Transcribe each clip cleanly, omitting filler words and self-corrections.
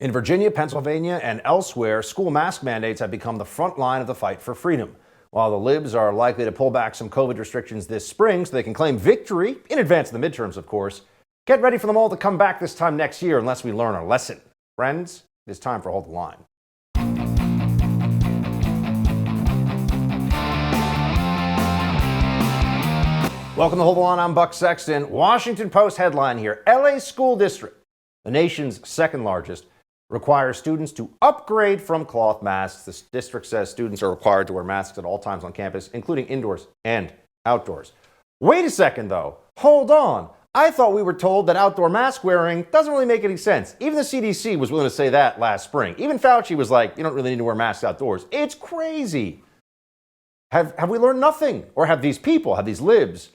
In Virginia, Pennsylvania, and elsewhere, school mask mandates have become the front line of the fight for freedom. While the libs are likely to pull back some COVID restrictions this spring so they can claim victory, in advance of the midterms, of course, get ready for them all to come back this time next year unless we learn our lesson. Friends, it is time for Hold the Line. Welcome to Hold the Line. I'm Buck Sexton. Washington Post headline here. LA School District, the nation's second largest, requires students to upgrade from cloth masks. The district says students are required to wear masks at all times on campus, including indoors and outdoors. Wait a second, though. Hold on. I thought we were told that outdoor mask wearing doesn't really make any sense. Even the CDC was willing to say that last spring. Even Fauci was like, you don't really need to wear masks outdoors. It's crazy. Have we learned nothing? Or have these people, have these libs,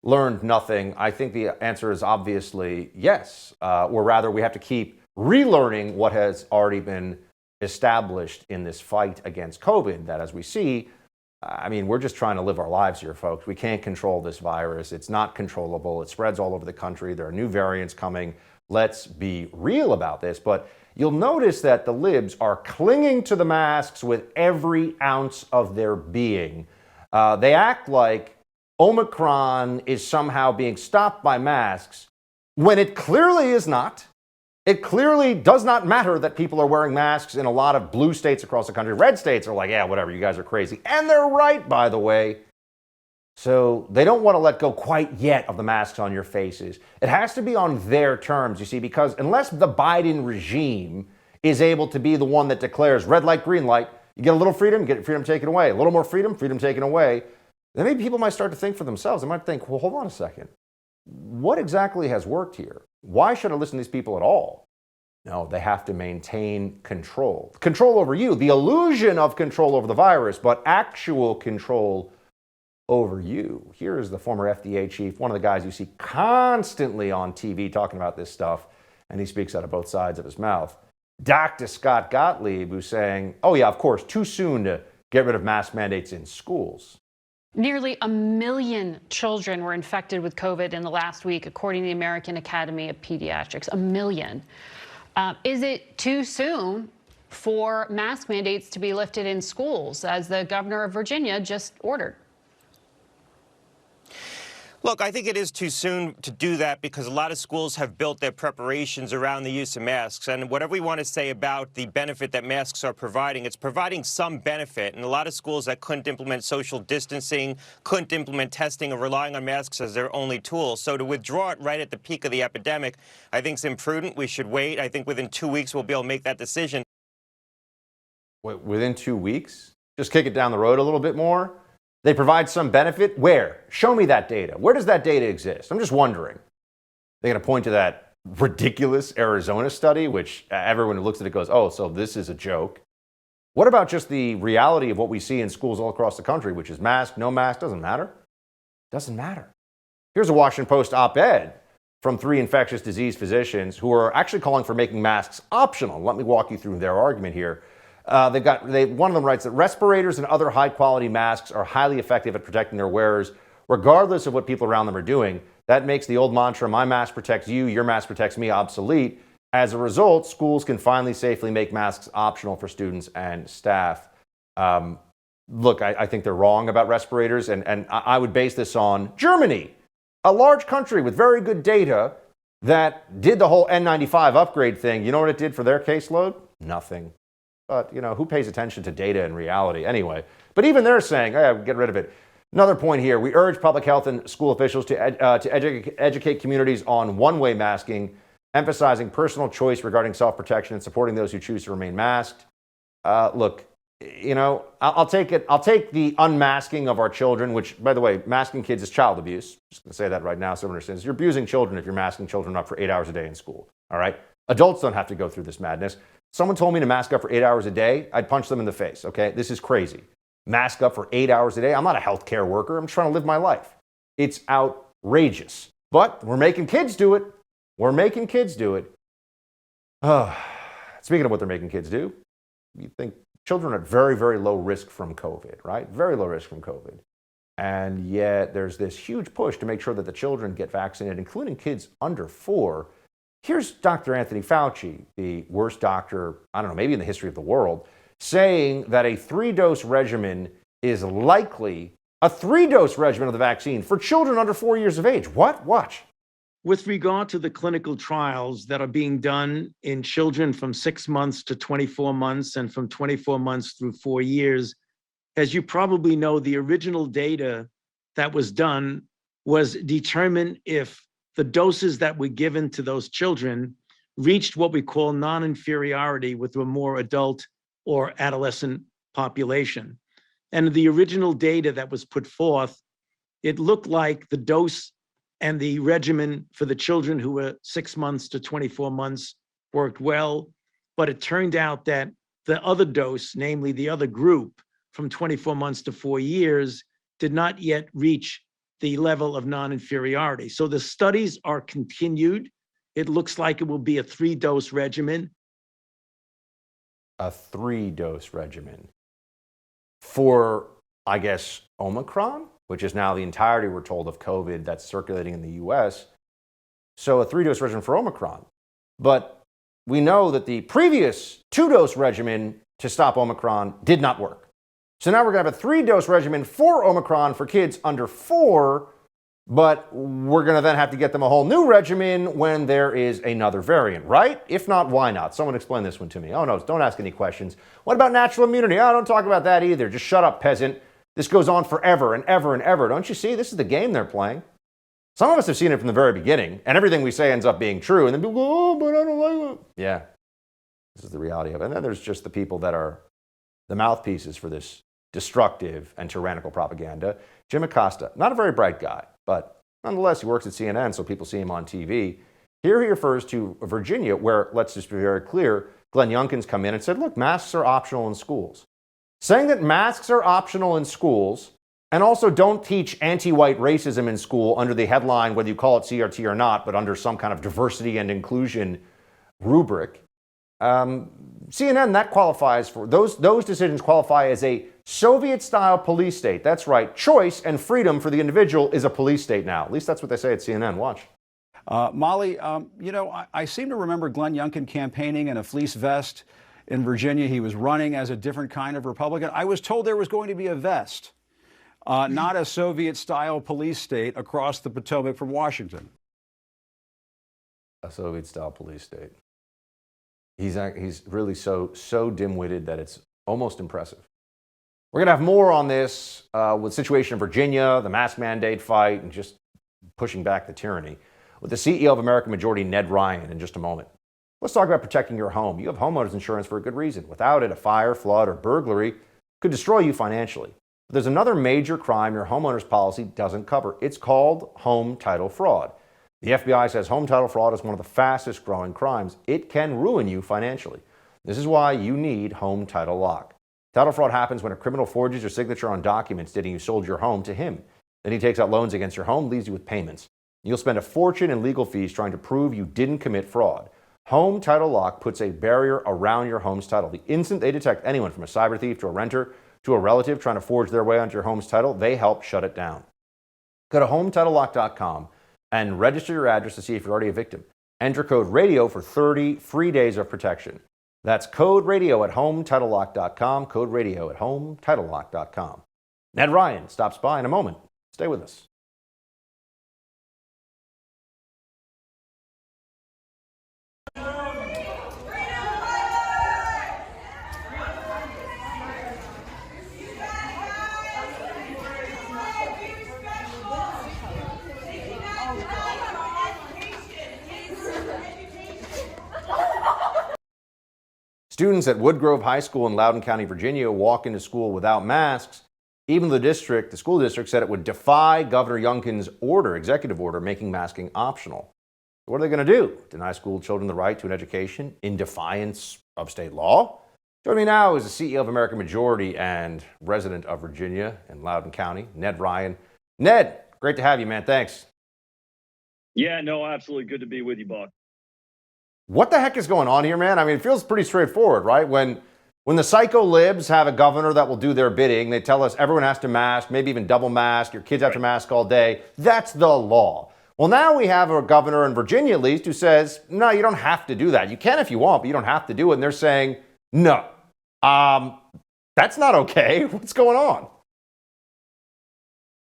learned nothing? I think the answer is obviously yes. Or rather, we have to keep relearning what has already been established in this fight against COVID, that as we see, we're just trying to live our lives here, folks. We can't control this virus. It's not controllable. It spreads all over the country. There are new variants coming. Let's be real about this. But you'll notice that the libs are clinging to the masks with every ounce of their being. They act like Omicron is somehow being stopped by masks when it clearly is not. It clearly does not matter that people are wearing masks in a lot of blue states across the country. Red states are like, yeah, whatever, you guys are crazy. And they're right, by the way. So they don't want to let go quite yet of the masks on your faces. It has to be on their terms, you see, because unless the Biden regime is able to be the one that declares red light, green light, you get a little freedom, you get freedom taken away. A little more freedom, freedom taken away. Then maybe people might start to think for themselves. They might think, well, hold on a second. What exactly has worked here? Why should I listen to these people at all? No, they have to maintain control. Control over you, the illusion of control over the virus, but actual control over you. Here is the former FDA chief, one of the guys you see constantly on TV talking about this stuff, and he speaks out of both sides of his mouth. Dr. Scott Gottlieb, who's saying, oh yeah, of course, too soon to get rid of mask mandates in schools. Nearly 1 million children were infected with COVID in the last week, according to the American Academy of Pediatrics. 1 million. Is it too soon for mask mandates to be lifted in schools, as the governor of Virginia just ordered? Look, I think it is too soon to do that because a lot of schools have built their preparations around the use of masks. And whatever we want to say about the benefit that masks are providing, it's providing some benefit. And a lot of schools that couldn't implement social distancing, couldn't implement testing, are relying on masks as their only tool. So to withdraw it right at the peak of the epidemic, I think is imprudent. We should wait. I think within 2 weeks we'll be able to make that decision. Wait, within 2 weeks? Just kick it down the road a little bit more? They provide some benefit? Where? Show me that data. Where does that data exist? I'm just wondering. They're going to point to that ridiculous Arizona study, which everyone who looks at it goes, oh, so this is a joke. What about just the reality of what we see in schools all across the country, which is mask, no mask, doesn't matter? Doesn't matter. Here's a Washington Post op-ed from 3 infectious disease physicians who are actually calling for making masks optional. Let me walk you through their argument here. One of them writes that respirators and other high-quality masks are highly effective at protecting their wearers, regardless of what people around them are doing. That makes the old mantra, my mask protects you, your mask protects me, obsolete. As a result, schools can finally safely make masks optional for students and staff. Look, I think they're wrong about respirators, and I would base this on Germany, a large country with very good data that did the whole N95 upgrade thing. You know what it did for their caseload? Nothing. But, who pays attention to data and reality anyway? But even they're saying, oh, yeah, get rid of it. Another point here, we urge public health and school officials to educate communities on one-way masking, emphasizing personal choice regarding self-protection and supporting those who choose to remain masked. Look, I'll take it. I'll take the unmasking of our children, which, by the way, masking kids is child abuse. Just going to say that right now so everyone understands. You're abusing children if you're masking children up for 8 hours a day in school, all right? Adults don't have to go through this madness. Someone told me to mask up for 8 hours a day, I'd punch them in the face, okay? This is crazy. Mask up for 8 hours a day? I'm not a healthcare worker. I'm just trying to live my life. It's outrageous. But we're making kids do it. We're making kids do it. Speaking of what they're making kids do, you think children are at very, very low risk from COVID, right? Very low risk from COVID. And yet there's this huge push to make sure that the children get vaccinated, including kids under 4. Here's Dr. Anthony Fauci, the worst doctor, I don't know, maybe in the history of the world, saying that a 3-dose regimen is likely a 3-dose regimen of the vaccine for children under 4 years of age. What? Watch. With regard to the clinical trials that are being done in children from 6 months to 24 months and from 24 months through 4 years, as you probably know, the original data that was done was determine if the doses that were given to those children reached what we call non-inferiority with a more adult or adolescent population. And the original data that was put forth, it looked like the dose and the regimen for the children who were 6 months to 24 months worked well, but it turned out that the other dose, namely the other group from 24 months to 4 years, did not yet reach the level of non-inferiority. So the studies are continued. It looks like it will be a 3-dose regimen. A 3-dose regimen for, I guess, Omicron, which is now the entirety, we're told, of COVID that's circulating in the US. So a 3-dose regimen for Omicron. But we know that the previous 2-dose regimen to stop Omicron did not work. So now we're going to have a 3-dose regimen for Omicron for kids under 4, but we're going to then have to get them a whole new regimen when there is another variant, right? If not, why not? Someone explain this one to me. Oh, no, don't ask any questions. What about natural immunity? Oh, don't talk about that either. Just shut up, peasant. This goes on forever and ever and ever. Don't you see? This is the game they're playing. Some of us have seen it from the very beginning, and everything we say ends up being true. And then people go, oh, but I don't like it. Yeah, this is the reality of it. And then there's just the people that are the mouthpieces for this destructive and tyrannical propaganda. Jim Acosta, not a very bright guy, but nonetheless, he works at CNN, so people see him on TV. Here he refers to Virginia, where, let's just be very clear, Glenn Youngkin's come in and said, look, masks are optional in schools. Saying that masks are optional in schools and also don't teach anti-white racism in school under the headline, whether you call it CRT or not, but under some kind of diversity and inclusion rubric. CNN, that qualifies for, those decisions qualify as a Soviet-style police state. That's right. Choice and freedom for the individual is a police state now. At least that's what they say at CNN. Watch. Molly, I seem to remember Glenn Youngkin campaigning in a fleece vest in Virginia. He was running as a different kind of Republican. I was told there was going to be a vest, not a Soviet-style police state across the Potomac from Washington. A Soviet-style police state. He's really so dim-witted that it's almost impressive. We're going to have more on this with the situation in Virginia, the mask mandate fight, and just pushing back the tyranny with the CEO of American Majority, Ned Ryan, in just a moment. Let's talk about protecting your home. You have homeowners insurance for a good reason. Without it, a fire, flood, or burglary could destroy you financially. But there's another major crime your homeowner's policy doesn't cover. It's called home title fraud. The FBI says home title fraud is one of the fastest growing crimes. It can ruin you financially. This is why you need Home Title Lock. Title fraud happens when a criminal forges your signature on documents stating you sold your home to him. Then he takes out loans against your home, leaves you with payments. You'll spend a fortune in legal fees trying to prove you didn't commit fraud. Home Title Lock puts a barrier around your home's title. The instant they detect anyone, from a cyber thief to a renter to a relative trying to forge their way onto your home's title, they help shut it down. Go to HometitleLock.com and register your address to see if you're already a victim. Enter code RADIO for 30 free days of protection. That's code RADIO at HometitleLock.com, code RADIO at HometitleLock.com. Ned Ryan stops by in a moment. Stay with us. Students at Woodgrove High School in Loudoun County, Virginia, walk into school without masks. Even the school district said it would defy Governor Youngkin's executive order, making masking optional. What are they going to do? Deny school children the right to an education in defiance of state law? Joining me now is the CEO of American Majority and resident of Virginia in Loudoun County, Ned Ryan. Ned, great to have you, man. Thanks. Yeah, no, absolutely. Good to be with you, Buck. What the heck is going on here, man? I mean, it feels pretty straightforward, right? When the psycho libs have a governor that will do their bidding, they tell us everyone has to mask, maybe even double mask, your kids have to mask all day. That's the law. Well, now we have a governor in Virginia, at least, who says, no, you don't have to do that. You can if you want, but you don't have to do it. And they're saying, no, that's not okay. What's going on?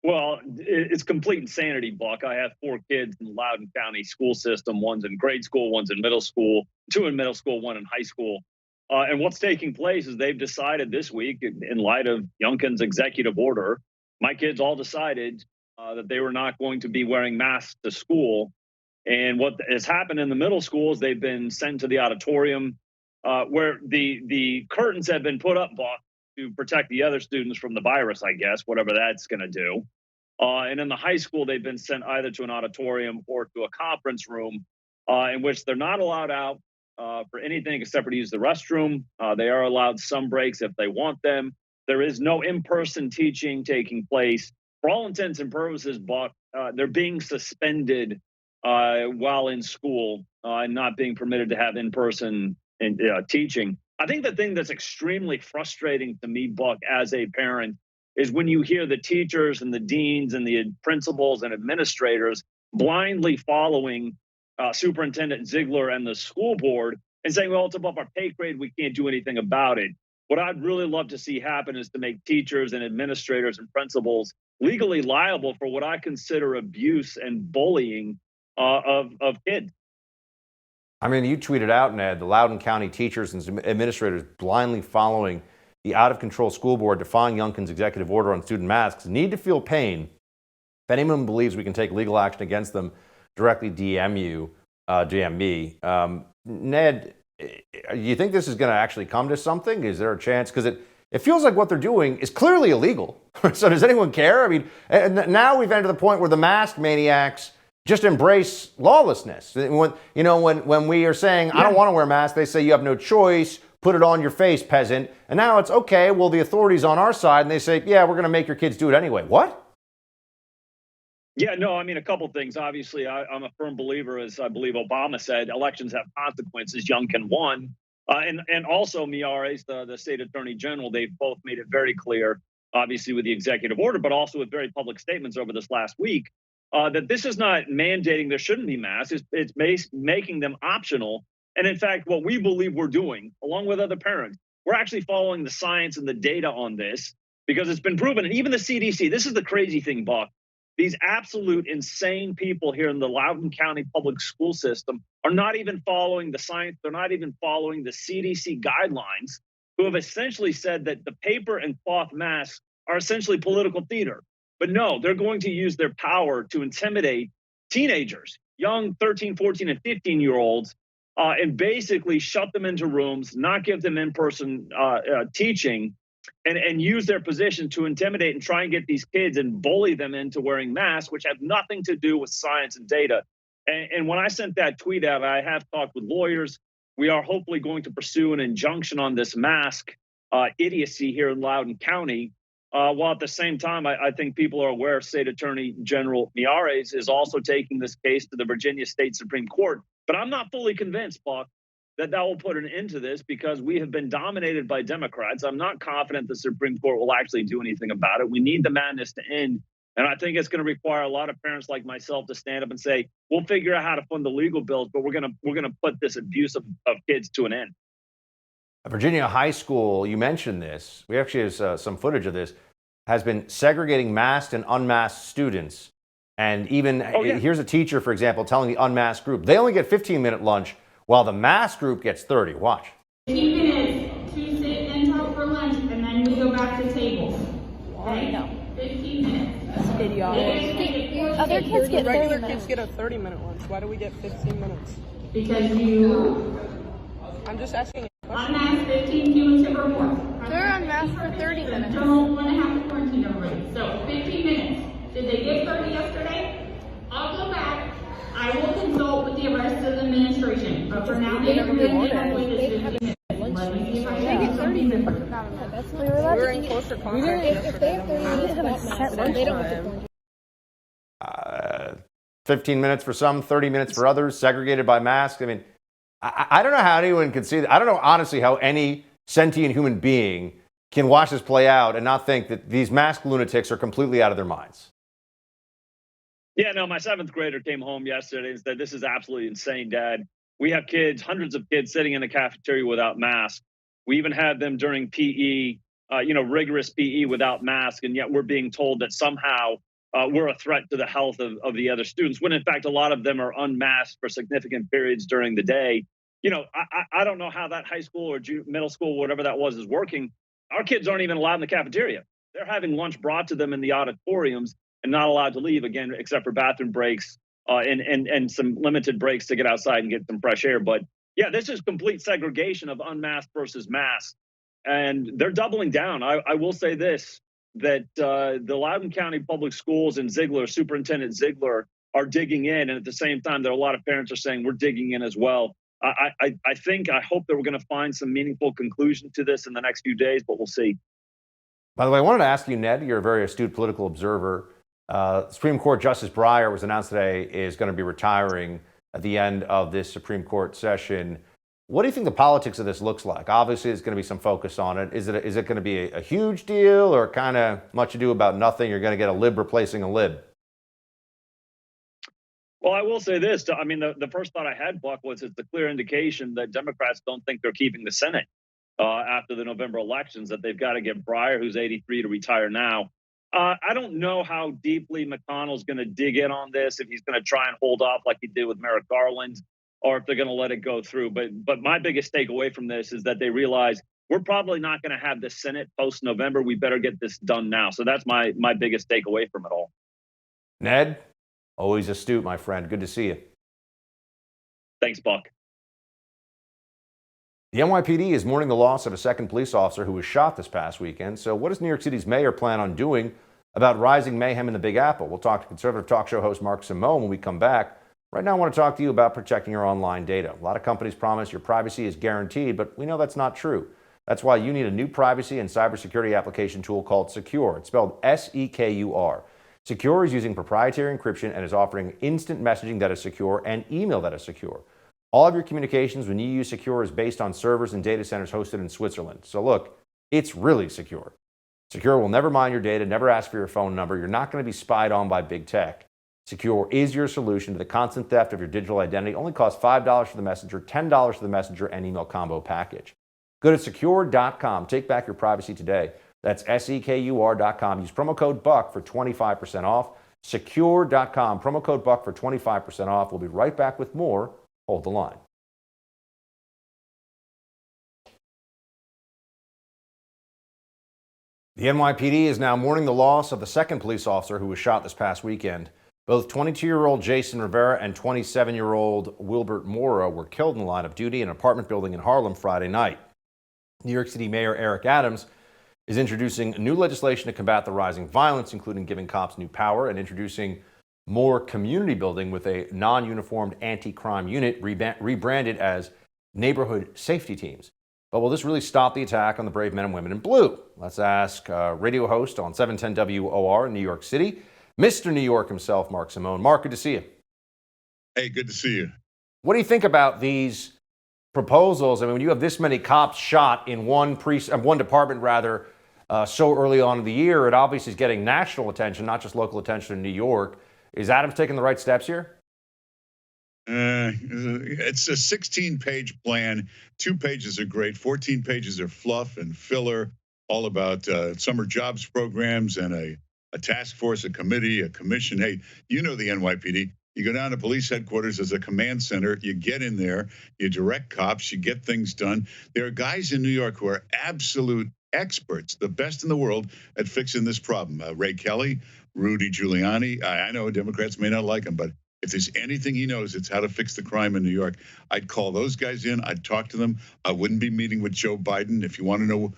Well, it's complete insanity, Buck. I have 4 kids in the Loudoun County school system. One's in grade school, one's in middle school, 2 in middle school, 1 in high school. And what's taking place is they've decided this week, in light of Youngkin's executive order, my kids all decided that they were not going to be wearing masks to school. And what has happened in the middle schools, they've been sent to the auditorium where the curtains have been put up, Buck, to protect the other students from the virus, I guess, whatever that's going to do. And in the high school, they've been sent either to an auditorium or to a conference room in which they're not allowed out for anything except for to use the restroom. They are allowed some breaks if they want them. There is no in-person teaching taking place. For all intents and purposes, Buck, they're being suspended while in school and not being permitted to have in-person teaching. I think the thing that's extremely frustrating to me, Buck, as a parent, is when you hear the teachers and the deans and the principals and administrators blindly following Superintendent Ziegler and the school board and saying, well, it's above our pay grade, we can't do anything about it. What I'd really love to see happen is to make teachers and administrators and principals legally liable for what I consider abuse and bullying of kids. I mean, you tweeted out, Ned, the Loudoun County teachers and administrators blindly following the out-of-control school board defying Youngkin's executive order on student masks need to feel pain. If anyone believes we can take legal action against them, directly DM me. Ned, do you think this is going to actually come to something? Is there a chance? Because it feels like what they're doing is clearly illegal. So does anyone care? I mean, now we've entered the point where the mask maniacs just embrace lawlessness. When we are saying, I don't want to wear a mask, they say you have no choice, put it on your face, peasant. And now it's okay, well, the authorities on our side, and they say, yeah, we're going to make your kids do it anyway. What? Yeah, no, I mean, a couple things. Obviously, I'm a firm believer, as I believe Obama said, elections have consequences. Youngkin won. And also Miyares, the state attorney general, they've both made it very clear, obviously with the executive order, but also with very public statements over this last week, that this is not mandating there shouldn't be masks. It's making them optional. And in fact, what we believe we're doing, along with other parents, we're actually following the science and the data on this because it's been proven. And even the CDC, this is the crazy thing, Buck. These absolute insane people here in the Loudoun County public school system are not even following the science. They're not even following the CDC guidelines, who have essentially said that the paper and cloth masks are essentially political theater. But no, they're going to use their power to intimidate teenagers, young 13, 14, and 15-year-olds, and basically shut them into rooms, not give them in-person teaching, and use their position to intimidate and try and get these kids and bully them into wearing masks, which have nothing to do with science and data. And when I sent that tweet out, I have talked with lawyers. We are hopefully going to pursue an injunction on this mask idiocy here in Loudoun County. While at the same time, I think people are aware State Attorney General Miyares is also taking this case to the Virginia State Supreme Court. But I'm not fully convinced, Buck, that will put an end to this because we have been dominated by Democrats. I'm not confident the Supreme Court will actually do anything about it. We need the madness to end. And I think it's going to require a lot of parents like myself to stand up and say, we'll figure out how to fund the legal bills, but we're going to put this abuse of kids to an end. Virginia High School, you mentioned this. We actually have some footage of this, has been segregating masked and unmasked students. And even here's a teacher, for example, telling the unmasked group, they only get 15-minute lunch while the masked group gets 30. Watch. 15 minutes to sit and talk for lunch, and then we go back to tables. Okay? No. 15 minutes. That's idiotic. Other kids get regular kids get a 30-minute lunch. Why do we get 15 minutes? Because I'm just asking. Unmasked 15 cumulative reports. They're unmasked for 30 minutes. Until 1.5 quarantine already. So 15 minutes. Did they give 30 yesterday? I'll go back. I will consult with the rest of the administration. But for now, they are going to with this 15 minutes. Let me see if I can get 30 minutes. That's what we're in closer contact. If they have 30 minutes, they don't have to 15 minutes for some, 30 minutes for others, segregated by mask. I mean, I don't know how anyone can see that. I don't know, honestly, how any sentient human being can watch this play out and not think that these masked lunatics are completely out of their minds. Yeah, no, my 7th grader came home yesterday and said, "This is absolutely insane, Dad. We have kids, hundreds of kids sitting in the cafeteria without masks. We even had them during PE, rigorous PE without masks, and yet we're being told that somehow we're a threat to the health of the other students, when in fact, a lot of them are unmasked for significant periods during the day." I don't know how that high school or middle school, whatever that was, is working. Our kids aren't even allowed in the cafeteria. They're having lunch brought to them in the auditoriums and not allowed to leave again, except for bathroom breaks and some limited breaks to get outside and get some fresh air. But yeah, this is complete segregation of unmasked versus masked, and they're doubling down. I will say this, that the Loudoun County Public Schools and Superintendent Ziegler, are digging in, and at the same time, there are a lot of parents are saying we're digging in as well. I hope that we're going to find some meaningful conclusion to this in the next few days, but we'll see. By the way, I wanted to ask you, Ned, you're a very astute political observer. Supreme Court Justice Breyer was announced today is going to be retiring at the end of this Supreme Court session. What do you think the politics of this looks like? Obviously, there's going to be some focus on it. Is it going to be a huge deal, or kind of much ado about nothing? You're going to get a lib replacing a lib. Well, I will say this. I mean, the first thought I had, Buck, was it's a clear indication that Democrats don't think they're keeping the Senate after the November elections, that they've got to get Breyer, who's 83, to retire now. I don't know how deeply McConnell's going to dig in on this, if he's going to try and hold off like he did with Merrick Garland, or if they're going to let it go through. But my biggest takeaway from this is that they realize we're probably not going to have the Senate post-November. We better get this done now. So that's my biggest takeaway from it all. Ned, always astute, my friend. Good to see you. Thanks, Buck. The NYPD is mourning the loss of a second police officer who was shot this past weekend. So what does New York City's mayor plan on doing about rising mayhem in the Big Apple? We'll talk to conservative talk show host Mark Simone when we come back. Right now, I want to talk to you about protecting your online data. A lot of companies promise your privacy is guaranteed, but we know that's not true. That's why you need a new privacy and cybersecurity application tool called Secure. It's spelled S-E-K-U-R. Secure is using proprietary encryption and is offering instant messaging that is secure and email that is secure. All of your communications when you use Secure is based on servers and data centers hosted in Switzerland. So look, it's really secure. Secure will never mine your data, never ask for your phone number. You're not going to be spied on by big tech. Secure is your solution to the constant theft of your digital identity. Only costs $5 for the messenger, $10 for the messenger and email combo package. Go to secure.com. Take back your privacy today. That's SEKUR.com. Use promo code BUCK for 25% off. Secure.com. Promo code BUCK for 25% off. We'll be right back with more. Hold the line. The NYPD is now mourning the loss of the second police officer who was shot this past weekend. Both 22-year-old Jason Rivera and 27-year-old Wilbert Mora were killed in the line of duty in an apartment building in Harlem Friday night. New York City Mayor Eric Adams is introducing new legislation to combat the rising violence, including giving cops new power and introducing more community building with a non-uniformed anti-crime unit rebranded as neighborhood safety teams. But will this really stop the attack on the brave men and women in blue? Let's ask radio host on 710 WOR in New York City, Mr. New York himself, Mark Simone. Mark, good to see you. Hey, good to see you. What do you think about these proposals? I mean, when you have this many cops shot in one department so early on in the year, it obviously is getting national attention, not just local attention in New York. Is Adams taking the right steps here? It's a 16-page plan. 2 pages are great. 14 pages are fluff and filler, all about summer jobs programs and a task force, a committee, a commission. Hey, you know the NYPD. You go down to police headquarters as a command center. You get in there. You direct cops. You get things done. There are guys in New York who are absolute experts, the best in the world at fixing this problem. Ray Kelly, Rudy Giuliani. I know Democrats may not like him, but if there's anything he knows, it's how to fix the crime in New York. I'd call those guys in. I'd talk to them. I wouldn't be meeting with Joe Biden. If you want to know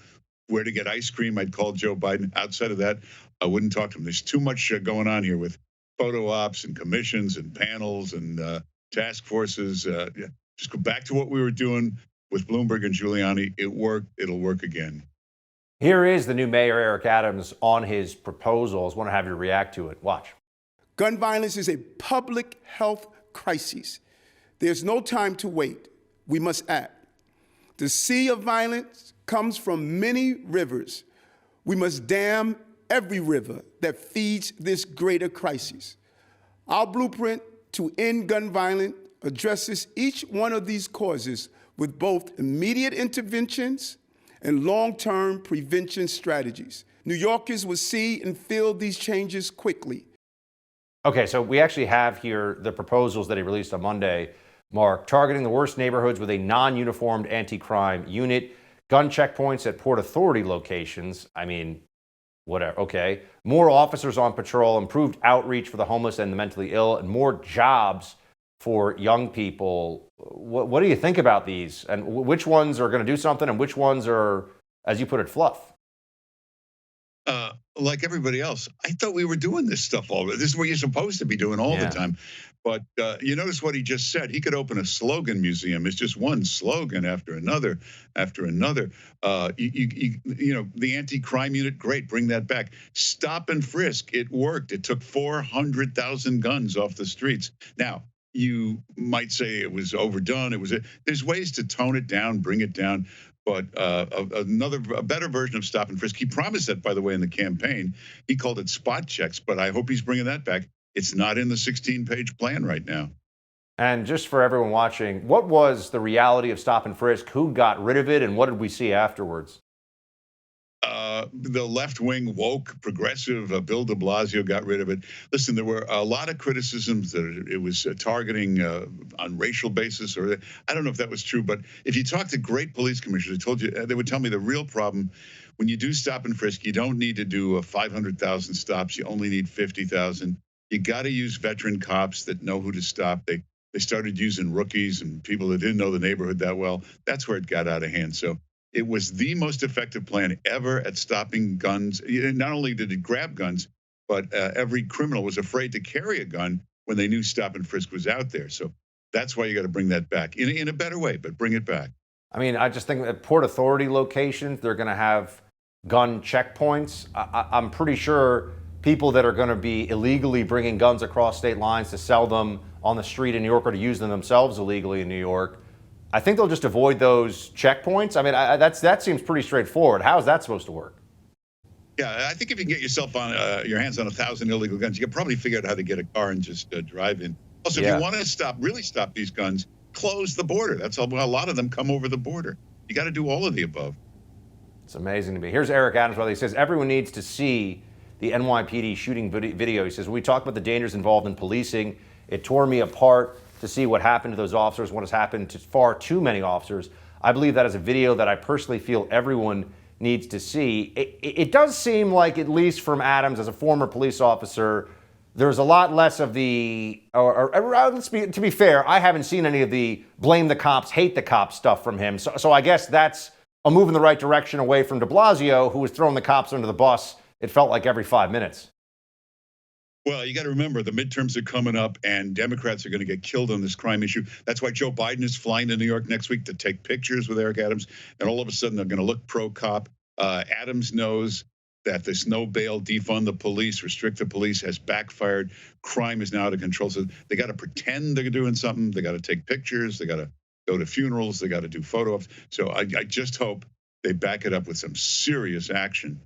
where to get ice cream, I'd call Joe Biden. Outside of that, I wouldn't talk to him. There's too much going on here with photo ops and commissions and panels and task forces. Just go back to what we were doing with Bloomberg and Giuliani. It worked. It'll work again. Here is the new Mayor Eric Adams on his proposals. I want to have you react to it. Watch. Gun violence is a public health crisis. There's no time to wait. We must act. The sea of violence comes from many rivers. We must dam every river that feeds this greater crisis. Our blueprint to end gun violence addresses each one of these causes with both immediate interventions and long-term prevention strategies. New Yorkers will see and feel these changes quickly. Okay, so we actually have here the proposals that he released on Monday, Mark, targeting the worst neighborhoods with a non-uniformed anti-crime unit, gun checkpoints at Port Authority locations. I mean, whatever, okay. More officers on patrol, improved outreach for the homeless and the mentally ill, and more jobs for young people. What do you think about these? And which ones are going to do something and which ones are, as you put it, fluff? Like everybody else, I thought we were doing this stuff already. This is what you're supposed to be doing all the time. But you notice what he just said. He could open a slogan museum. It's just one slogan after another, after another. You know, the anti-crime unit, great, bring that back. Stop and frisk, it worked. It took 400,000 guns off the streets. Now, you might say it was overdone. There's ways to tone it down, bring it down. But a better version of stop and frisk. He promised that, by the way, in the campaign. He called it spot checks, but I hope he's bringing that back. It's not in the 16-page plan right now. And just for everyone watching, what was the reality of stop and frisk? Who got rid of it, and what did we see afterwards? The left-wing woke progressive Bill de Blasio got rid of it. Listen, there were a lot of criticisms that it was targeting on racial basis, or I don't know if that was true, but if you talk to great police commissioners, they would tell me the real problem when you do stop and frisk, you don't need to do 500,000 stops. You only need 50,000. You got to use veteran cops that know who to stop. They started using rookies and people that didn't know the neighborhood that well. That's where it got out of hand. So it was the most effective plan ever at stopping guns. Not only did it grab guns, but every criminal was afraid to carry a gun when they knew stop and frisk was out there. So that's why you got to bring that back in a better way, but bring it back. I mean, I just think at Port Authority locations, they're going to have gun checkpoints. I'm pretty sure people that are going to be illegally bringing guns across state lines to sell them on the street in New York or to use them themselves illegally in New York, I think they'll just avoid those checkpoints. I mean, that seems pretty straightforward. How is that supposed to work? Yeah, I think if you can get yourself on your hands on 1,000 illegal guns, you can probably figure out how to get a car and just drive in. Also, if you want to really stop these guns, close the border. That's how a lot of them come over the border. You got to do all of the above. It's amazing to me. Here's Eric Adams, brother. He says everyone needs to see the NYPD shooting video. He says, we talk about the dangers involved in policing. It tore me apart to see what happened to those officers, what has happened to far too many officers. I believe that is a video that I personally feel everyone needs to see. It does seem like, at least from Adams as a former police officer, there's a lot less of the, to be fair, I haven't seen any of the blame the cops, hate the cops stuff from him. So I guess that's a move in the right direction away from de Blasio, who was throwing the cops under the bus, it felt like every 5 minutes. Well, you got to remember the midterms are coming up and Democrats are going to get killed on this crime issue. That's why Joe Biden is flying to New York next week to take pictures with Eric Adams. And all of a sudden they're going to look pro-cop. Adams knows that this no bail, defund the police, restrict the police has backfired. Crime is now out of control. So they got to pretend they're doing something. They got to take pictures. They got to go to funerals. They got to do photo ops. So I just hope they back it up with some serious action.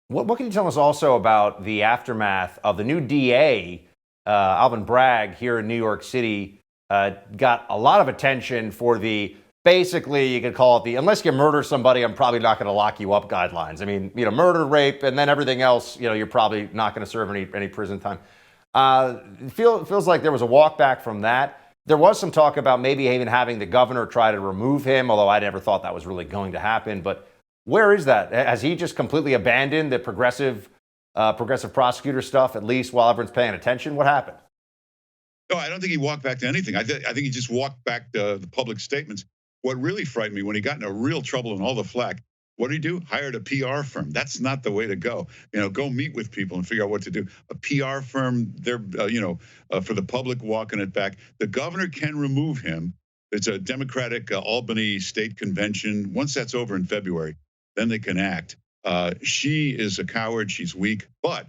What can you tell us also about the aftermath of the new DA, Alvin Bragg, here in New York City? Got a lot of attention for the, basically, you could call it the, unless you murder somebody, I'm probably not going to lock you up guidelines. I mean, murder, rape, and then everything else, you're probably not going to serve any prison time. It feels like there was a walk back from that. There was some talk about maybe even having the governor try to remove him, although I never thought that was really going to happen. But where is that? Has he just completely abandoned the progressive prosecutor stuff, at least while everyone's paying attention? What happened? No, I don't think he walked back to anything. I think he just walked back to the public statements. What really frightened me when he got into real trouble and all the flack, what did he do? Hired a PR firm. That's not the way to go. Go meet with people and figure out what to do. A PR firm, they're, for the public walking it back. The governor can remove him. It's a Democratic Albany State Convention. Once that's over in February, then they can act. She is a coward. She's weak. But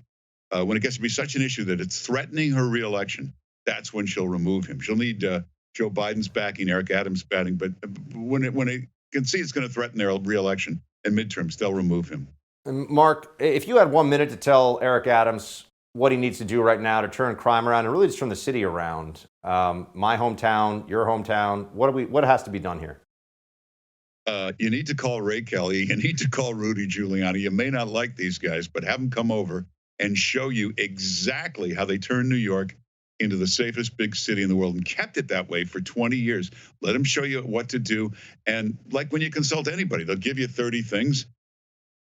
when it gets to be such an issue that it's threatening her reelection, that's when she'll remove him. She'll need Joe Biden's backing, Eric Adams' backing. But when it can see it's going to threaten their reelection and midterms, they'll remove him. And Mark, if you had 1 minute to tell Eric Adams what he needs to do right now to turn crime around and really just turn the city around. My hometown, your hometown. What has to be done here? You need to call Ray Kelly. You need to call Rudy Giuliani. You may not like these guys, but have them come over and show you exactly how they turned New York into the safest big city in the world and kept it that way for 20 years. Let them show you what to do. And like when you consult anybody, they'll give you 30 things.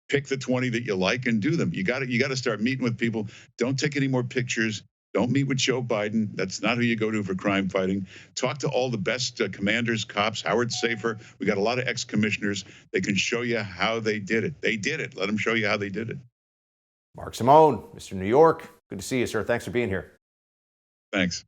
Pick the 20 that you like and do them. You got to start meeting with people. Don't take any more pictures. Don't meet with Joe Biden. That's not who you go to for crime fighting. Talk to all the best commanders, cops, Howard Safer. We got a lot of ex-commissioners. They can show you how they did it. They did it. Let them show you how they did it. Mark Simone, Mr. New York. Good to see you, sir. Thanks for being here. Thanks.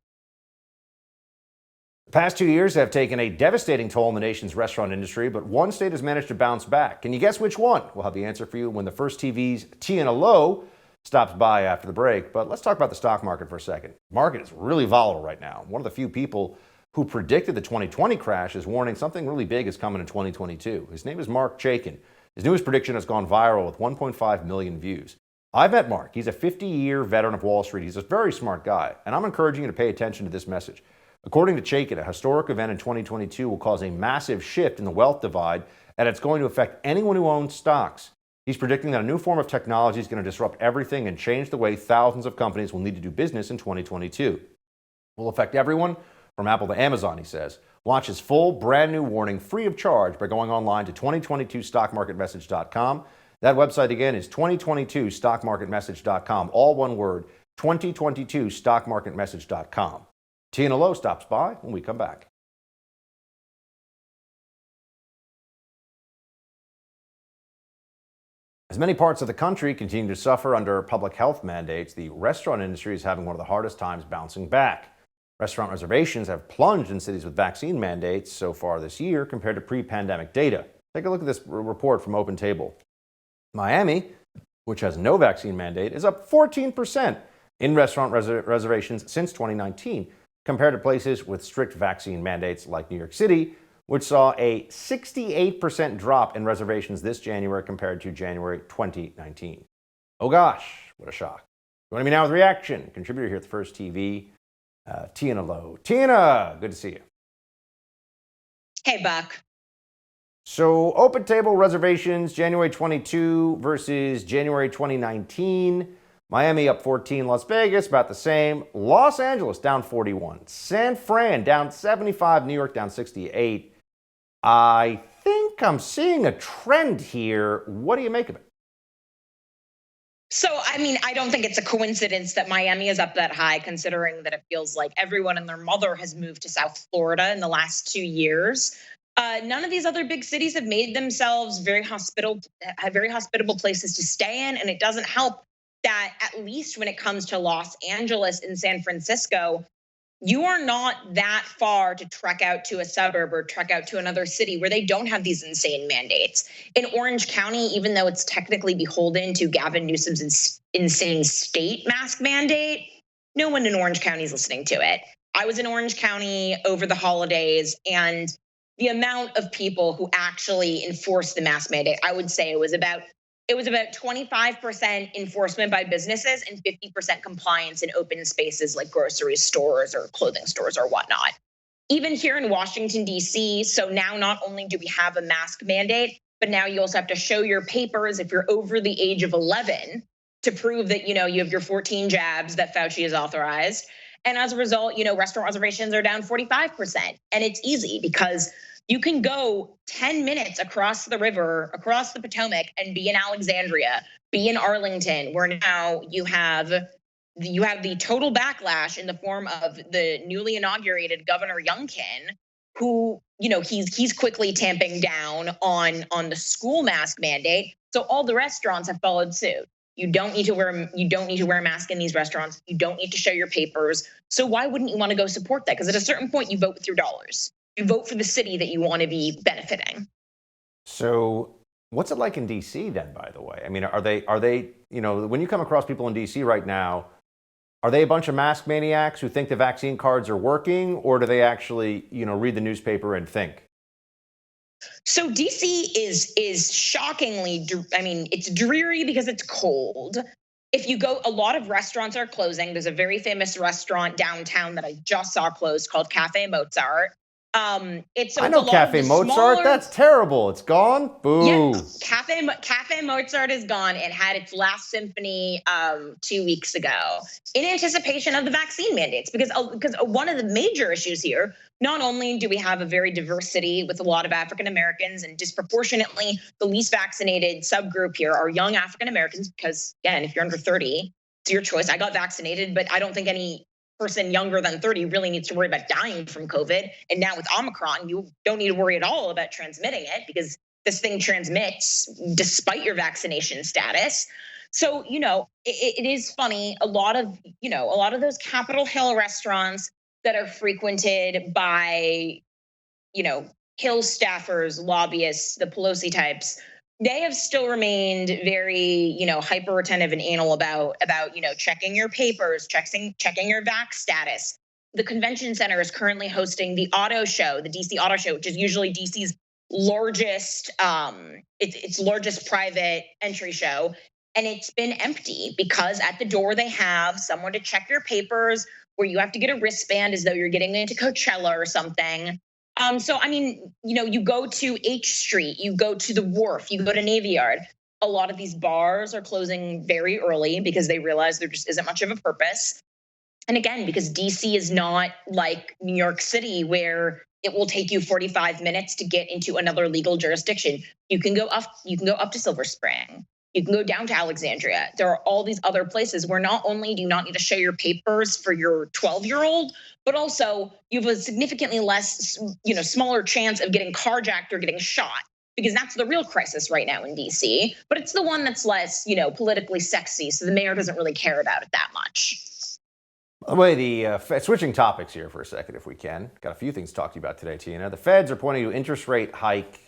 The past 2 years have taken a devastating toll on the nation's restaurant industry, but one state has managed to bounce back. Can you guess which one? We'll have the answer for you when the First TV's Tina Lowe stops by after the break. But let's talk about the stock market for a second. The market is really volatile right now. One of the few people who predicted the 2020 crash is warning something really big is coming in 2022. His name is Mark Chaikin. His newest prediction has gone viral with 1.5 million views. I met Mark. He's a 50-year veteran of Wall Street. He's a very smart guy, and I'm encouraging you to pay attention to this message. According to Chaikin, a historic event in 2022 will cause a massive shift in the wealth divide, and it's going to affect anyone who owns stocks. He's predicting that a new form of technology is going to disrupt everything and change the way thousands of companies will need to do business in 2022. It will affect everyone from Apple to Amazon, he says. Watch his full brand new warning free of charge by going online to 2022stockmarketmessage.com. That website again is 2022stockmarketmessage.com, all one word, 2022stockmarketmessage.com. Tina Lowe stops by when we come back. As many parts of the country continue to suffer under public health mandates, the restaurant industry is having one of the hardest times bouncing back. Restaurant reservations have plunged in cities with vaccine mandates so far this year compared to pre-pandemic data. Take a look at this report from Open Table. Miami, which has no vaccine mandate, is up 14% in restaurant reservations since 2019, compared to places with strict vaccine mandates like New York City, which saw a 68% drop in reservations this January compared to January 2019. Oh gosh, what a shock. Joining me now with reaction, contributor here at the First TV, Tina Lowe. Tina, good to see you. Hey, Buck. So Open Table reservations, January 22 versus January 2019. Miami up 14, Las Vegas about the same. Los Angeles down 41. San Fran down 75, New York down 68. I think I'm seeing a trend here. What do you make of it? So, I mean, I don't think it's a coincidence that Miami is up that high, considering that it feels like everyone and their mother has moved to South Florida in the last 2 years. None of these other big cities have made themselves very hospitable places to stay in, and it doesn't help that at least when it comes to Los Angeles and San Francisco, you are not that far to trek out to a suburb or trek out to another city where they don't have these insane mandates. In Orange County, even though it's technically beholden to Gavin Newsom's insane state mask mandate, no one in Orange County is listening to it. I was in Orange County over the holidays, and the amount of people who actually enforced the mask mandate, I would say it was about 25% enforcement by businesses and 50% compliance in open spaces like grocery stores or clothing stores or whatnot. Even here in Washington, D.C., so now not only do we have a mask mandate, but now you also have to show your papers if you're over the age of 11 to prove that, you have your 14 jabs that Fauci has authorized. And as a result, restaurant reservations are down 45%. And it's easy because you can go 10 minutes across the river, across the Potomac, and be in Alexandria, be in Arlington, where now you have the total backlash in the form of the newly inaugurated Governor Youngkin, who, he's quickly tamping down on the school mask mandate. So all the restaurants have followed suit. You don't need to wear a mask in these restaurants. You don't need to show your papers. So why wouldn't you want to go support that? Because at a certain point, you vote with your dollars. You vote for the city that you want to be benefiting. So what's it like in D.C. then, by the way? I mean, are they, when you come across people in D.C. right now, are they a bunch of mask maniacs who think the vaccine cards are working, or do they actually, read the newspaper and think? So DC is shockingly, it's dreary because it's cold. If you go, a lot of restaurants are closing. There's a very famous restaurant downtown that I just saw closed called Cafe Mozart. I know Cafe Mozart. That's terrible. It's gone. Boo. Yeah, Cafe Mozart is gone. It had its last symphony 2 weeks ago in anticipation of the vaccine mandates. Because one of the major issues here, not only do we have a very diverse city with a lot of African Americans, and disproportionately the least vaccinated subgroup here are young African Americans. Because again, if you're under 30, it's your choice. I got vaccinated, but I don't think any person younger than 30 really needs to worry about dying from COVID. And now with Omicron, you don't need to worry at all about transmitting it, because this thing transmits despite your vaccination status. So, it is funny. A lot of those Capitol Hill restaurants that are frequented by, Hill staffers, lobbyists, the Pelosi types, they have still remained very, hyper attentive and anal about, checking your papers, checking your vax status. The convention center is currently hosting the auto show, the DC Auto Show, which is usually DC's largest, its largest private entry show. And it's been empty because at the door they have someone to check your papers, where you have to get a wristband as though you're getting into Coachella or something. So, you go to H Street, you go to the Wharf, you go to Navy Yard. A lot of these bars are closing very early because they realize there just isn't much of a purpose. And again, because DC is not like New York City, where it will take you 45 minutes to get into another legal jurisdiction. You can go up to Silver Spring. You can go down to Alexandria. There are all these other places where not only do you not need to show your papers for your 12-year-old, but also you have a significantly less, smaller chance of getting carjacked or getting shot, because that's the real crisis right now in DC. But it's the one that's less, politically sexy. So the mayor doesn't really care about it that much. By the way, switching topics here for a second, if we can. Got a few things to talk to you about today, Tina. The Feds are pointing to interest rate hike,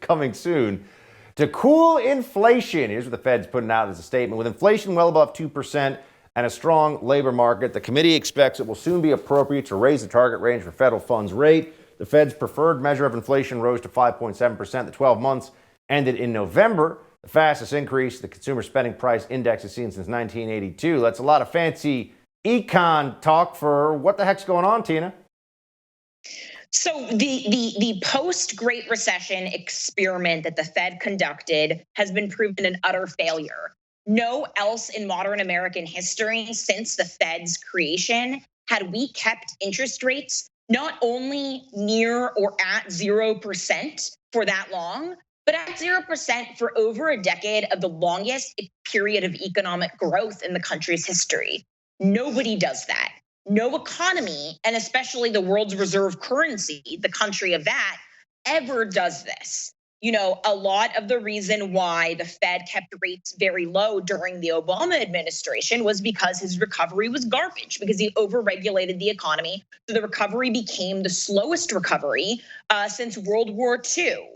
coming soon to cool inflation. Here's what the Fed's putting out as a statement. With inflation well above 2% and a strong labor market, the committee expects it will soon be appropriate to raise the target range for federal funds rate. The Fed's preferred measure of inflation rose to 5.7%. The 12 months ended in November. The fastest increase the consumer spending price index has seen since 1982. That's a lot of fancy econ talk for what the heck's going on, Tina? So the post-Great Recession experiment that the Fed conducted has been proven an utter failure. No else in modern American history since the Fed's creation had we kept interest rates not only near or at 0% for that long, but at 0% for over a decade of the longest period of economic growth in the country's history. Nobody does that. No economy, and especially the world's reserve currency, the country of that, ever does this. A lot of the reason why the Fed kept rates very low during the Obama administration was because his recovery was garbage, because he overregulated the economy. So the recovery became the slowest recovery since World War II.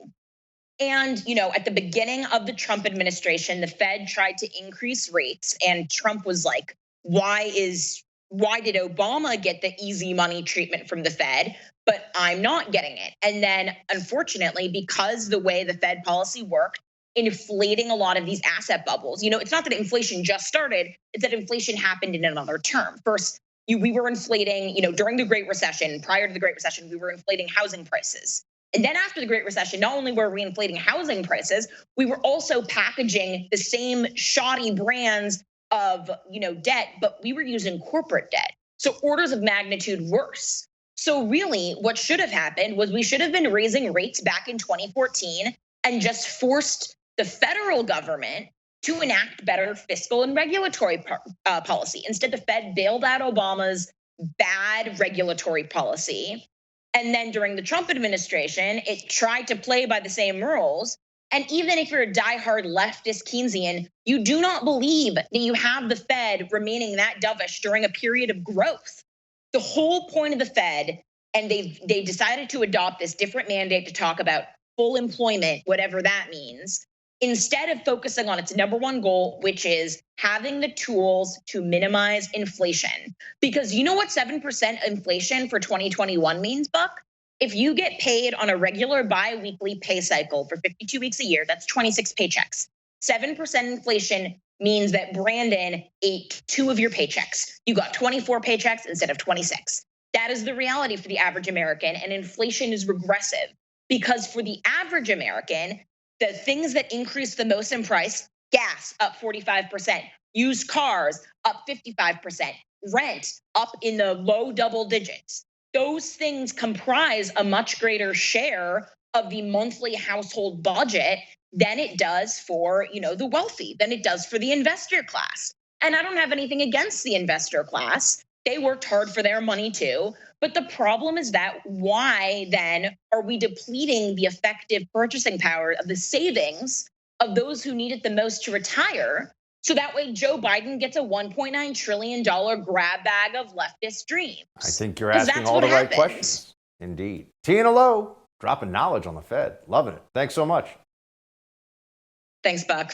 And, at the beginning of the Trump administration, the Fed tried to increase rates, and Trump was like, why did Obama get the easy money treatment from the Fed, but I'm not getting it? And then, unfortunately, because the way the Fed policy worked, inflating a lot of these asset bubbles, it's not that inflation just started, it's that inflation happened in another term. First, we were inflating, during the Great Recession, prior to the Great Recession, we were inflating housing prices. And then after the Great Recession, not only were we inflating housing prices, we were also packaging the same shoddy brands of, debt, but we were using corporate debt. So orders of magnitude worse. So really what should have happened was we should have been raising rates back in 2014 and just forced the federal government to enact better fiscal and regulatory policy. Instead, the Fed bailed out Obama's bad regulatory policy. And then during the Trump administration, it tried to play by the same rules. And even if you're a diehard leftist Keynesian, you do not believe that you have the Fed remaining that dovish during a period of growth. The whole point of the Fed, and they decided to adopt this different mandate to talk about full employment, whatever that means, instead of focusing on its number one goal, which is having the tools to minimize inflation. Because you know what 7% inflation for 2021 means, Buck? If you get paid on a regular bi-weekly pay cycle for 52 weeks a year, that's 26 paychecks. 7% inflation means that Brandon ate 2 of your paychecks. You got 24 paychecks instead of 26. That is the reality for the average American, and inflation is regressive because for the average American, the things that increase the most in price, gas up 45%, used cars up 55%, rent up in the low double digits. Those things comprise a much greater share of the monthly household budget than it does for, the wealthy, than it does for the investor class. And I don't have anything against the investor class. They worked hard for their money too. But the problem is that why then are we depleting the effective purchasing power of the savings of those who need it the most to retire? So that way Joe Biden gets a $1.9 trillion grab bag of leftist dreams. I think you're asking all the right questions. Indeed. Tina Lowe, dropping knowledge on the Fed. Loving it. Thanks so much. Thanks, Buck.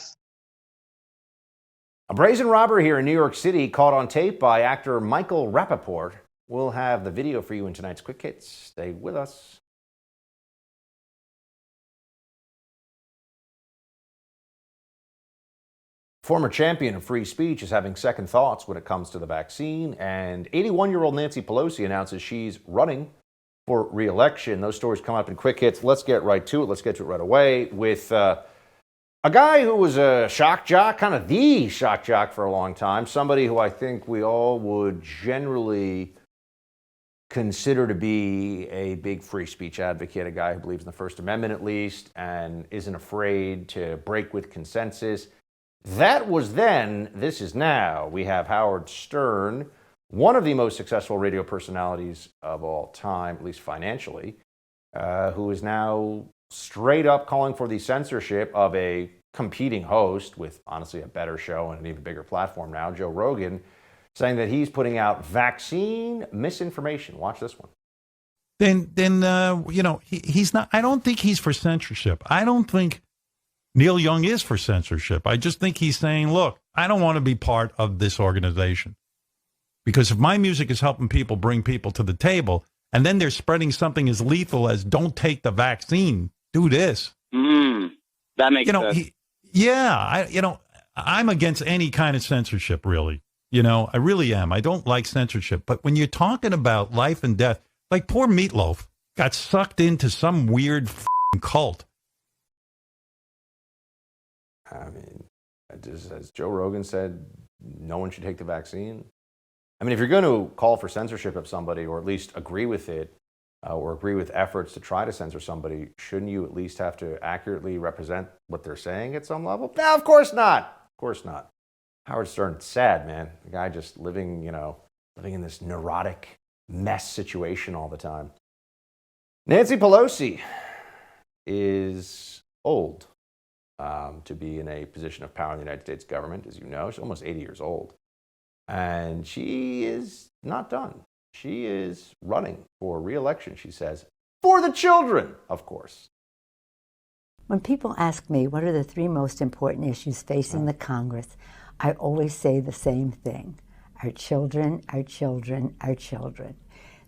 A brazen robbery here in New York City caught on tape by actor Michael Rappaport. We'll have the video for you in tonight's Quick Hits. Stay with us. Former champion of free speech is having second thoughts when it comes to the vaccine, and 81-year-old Nancy Pelosi announces she's running for re-election. Those stories come up in Quick Hits. Let's get right to it. Let's get to it right away with a guy who was a shock jock, kind of the shock jock for a long time, somebody who I think we all would generally consider to be a big free speech advocate, a guy who believes in the First Amendment at least and isn't afraid to break with consensus. That was then, this is now. We have Howard Stern, one of the most successful radio personalities of all time, at least financially, who is now straight up calling for the censorship of a competing host with honestly a better show and an even bigger platform now, Joe Rogan, saying that he's putting out vaccine misinformation. Watch this one. He's not. I don't think he's for censorship. I don't think Neil Young is for censorship. I just think he's saying, look, I don't want to be part of this organization because if my music is helping people bring people to the table and then they're spreading something as lethal as don't take the vaccine, do this. That makes sense. I'm against any kind of censorship, really. I really am. I don't like censorship. But when you're talking about life and death, like poor Meatloaf got sucked into some weird cult. I mean, as Joe Rogan said, no one should take the vaccine. I mean, if you're going to call for censorship of somebody, or at least agree with it, or agree with efforts to try to censor somebody, shouldn't you at least have to accurately represent what they're saying at some level? No, of course not. Of course not. Howard Stern, it's sad, man. The guy just living in this neurotic mess situation all the time. Nancy Pelosi is old to be in a position of power in the United States government, as you know. She's almost 80 years old. And she is not done. She is running for re-election, she says, for the children, of course. When people ask me what are the 3 most important issues facing the Congress, I always say the same thing. Our children, our children, our children.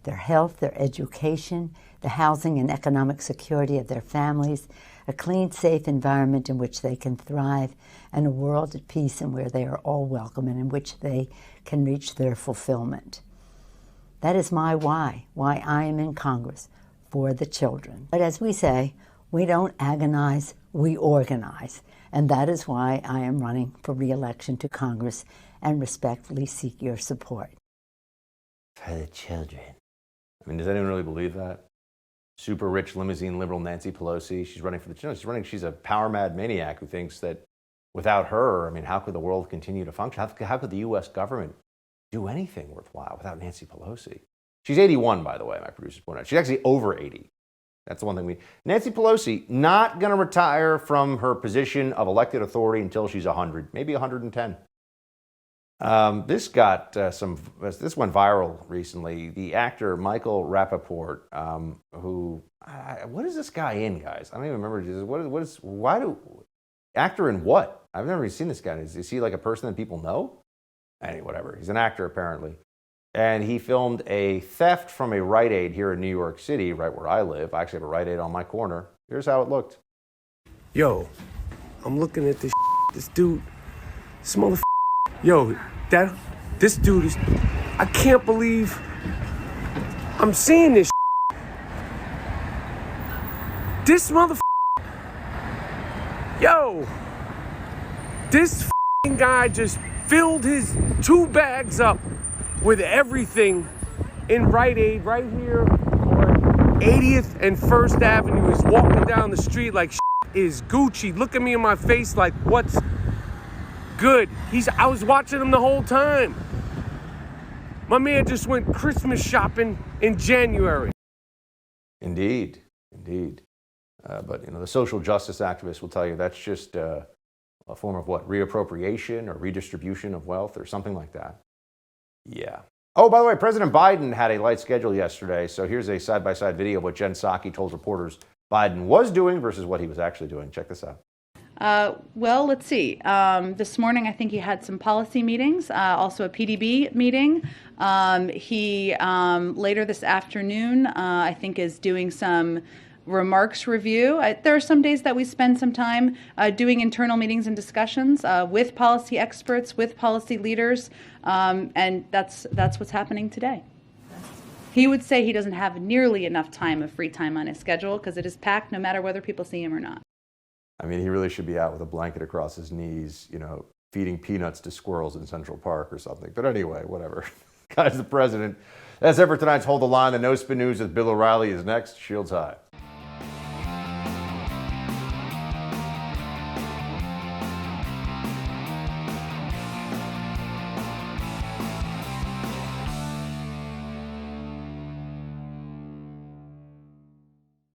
Their health, their education, the housing and economic security of their families, a clean, safe environment in which they can thrive, and a world at peace and where they are all welcome and in which they can reach their fulfillment. That is my why I am in Congress, for the children. But as we say, we don't agonize, we organize. And that is why I am running for re-election to Congress and respectfully seek your support. For the children. I mean, does anyone really believe that? Super rich limousine liberal Nancy Pelosi, she's running for the children. She's a power-mad maniac who thinks that without her, I mean, how could the world continue to function? How could the U.S. government do anything worthwhile without Nancy Pelosi? She's 81, by the way, my producers point out. She's actually over 80. That's the one thing Nancy Pelosi, not going to retire from her position of elected authority until she's 100, maybe 110. This went viral recently. The actor Michael Rappaport, what is this guy in, guys? I don't even remember. Actor in what? I've never seen this guy. Is he like a person that people know? Anyway, whatever. He's an actor apparently. And he filmed a theft from a Rite Aid here in New York City, right where I live. I actually have a Rite Aid on my corner. Here's how it looked. Yo, I'm looking at this this motherfucker. Yo, this dude is, I can't believe I'm seeing this. This motherfucker. Yo, this guy just filled his 2 bags up with everything in Rite Aid right here on 80th and 1st Avenue. He's walking down the street like is Gucci. Look at me in my face like what's good. I was watching him the whole time. My man just went Christmas shopping in January. Indeed. But the social justice activists will tell you that's just a form of what? Reappropriation or redistribution of wealth or something like that. Yeah. Oh, by the way, President Biden had a light schedule yesterday. So here's a side-by-side video of what Jen Psaki told reporters Biden was doing versus what he was actually doing. Check this out. Well, let's see. This morning, I think he had some policy meetings, also a PDB meeting. He later this afternoon, I think, is doing some remarks review. There are some days that we spend some time doing internal meetings and discussions with policy experts, with policy leaders, and that's what's happening today. He would say he doesn't have nearly enough time of free time on his schedule because it is packed no matter whether people see him or not. I mean, he really should be out with a blanket across his knees, feeding peanuts to squirrels in Central Park or something. But anyway, whatever. Guy's the president. That's it for tonight's Hold the Line. The No Spin News with Bill O'Reilly is next. Shields high.